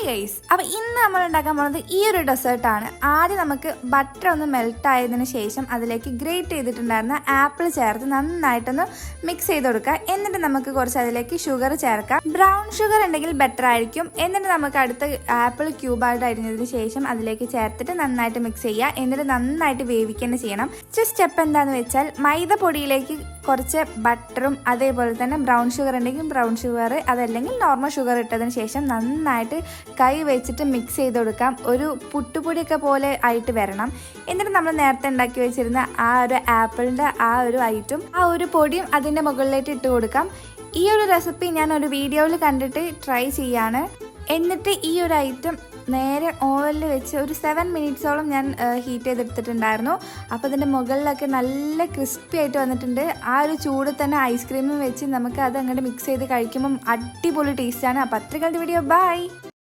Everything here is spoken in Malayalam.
ഹായ് ഗൈസ്, അപ്പോൾ ഇന്ന് നമ്മൾ ഉണ്ടാക്കാൻ പോകുന്നത് ഈ ഒരു ഡെസേർട്ടാണ്. ആദ്യം നമുക്ക് ബട്ടർ ഒന്ന് മെൽറ്റ് ആയതിനു ശേഷം അതിലേക്ക് ഗ്രേറ്റ് ചെയ്തിട്ടുണ്ടായിരുന്ന ആപ്പിൾ ചേർത്ത് നന്നായിട്ടൊന്ന് മിക്സ് ചെയ്ത് കൊടുക്കുക. എന്നിട്ട് നമുക്ക് കുറച്ച് അതിലേക്ക് ഷുഗർ ചേർക്കാം. ബ്രൗൺ ഷുഗർ ഉണ്ടെങ്കിൽ ബെറ്റർ ആയിരിക്കും. എന്നിട്ട് നമുക്ക് അടുത്ത ആപ്പിൾ ക്യൂബായിട്ട് അരിഞ്ഞതിന് ശേഷം അതിലേക്ക് ചേർത്തിട്ട് നന്നായിട്ട് മിക്സ് ചെയ്യുക. എന്നിട്ട് നന്നായിട്ട് വേവിക്കുക ചെയ്യണം. സ്റ്റെപ്പ് എന്താണെന്ന് വെച്ചാൽ മൈദ പൊടിയിലേക്ക് കുറച്ച് ബട്ടറും അതേപോലെ തന്നെ ബ്രൗൺ ഷുഗർ ഉണ്ടെങ്കിൽ ബ്രൗൺ ഷുഗർ, അതല്ലെങ്കിൽ നോർമൽ ഷുഗർ ഇട്ടതിന് ശേഷം നന്നായിട്ട് കൈ വെച്ചിട്ട് മിക്സ് ചെയ്ത് കൊടുക്കാം. ഒരു പുട്ടുപൊടിയൊക്കെ പോലെ ആയിട്ട് വരണം. എന്നിട്ട് നമ്മൾ നേരത്തെ ഉണ്ടാക്കി വെച്ചിരുന്ന ആ ഒരു ആപ്പിളിൻ്റെ ആ ഒരു ഐറ്റും ആ ഒരു പൊടിയും അതിൻ്റെ മുകളിലേക്ക് ഇട്ട് കൊടുക്കാം. ഈ ഒരു റെസിപ്പി ഞാൻ ഒരു വീഡിയോയിൽ കണ്ടിട്ട് ട്രൈ ചെയ്യാണ്. എന്നിട്ട് ഈ ഒരു ഐറ്റം നേരെ ഓവനിൽ വെച്ച് ഒരു 7 മിനിറ്റ്സോളം ഞാൻ ഹീറ്റ് ചെയ്തെടുത്തിട്ടുണ്ടായിരുന്നു. അപ്പോൾ അതിൻ്റെ മുകളിലൊക്കെ നല്ല ക്രിസ്പി ആയിട്ട് വന്നിട്ടുണ്ട്. ആ ഒരു ചൂട് തന്നെ ഐസ്ക്രീമും വെച്ച് നമുക്ക് അത് അങ്ങോട്ട് മിക്സ് ചെയ്ത് കഴിക്കുമ്പം അടിപൊളി ടേസ്റ്റാണ്. അപ്പോൾ അത്രയ്ക്ക് വീഡിയോ ബൈ.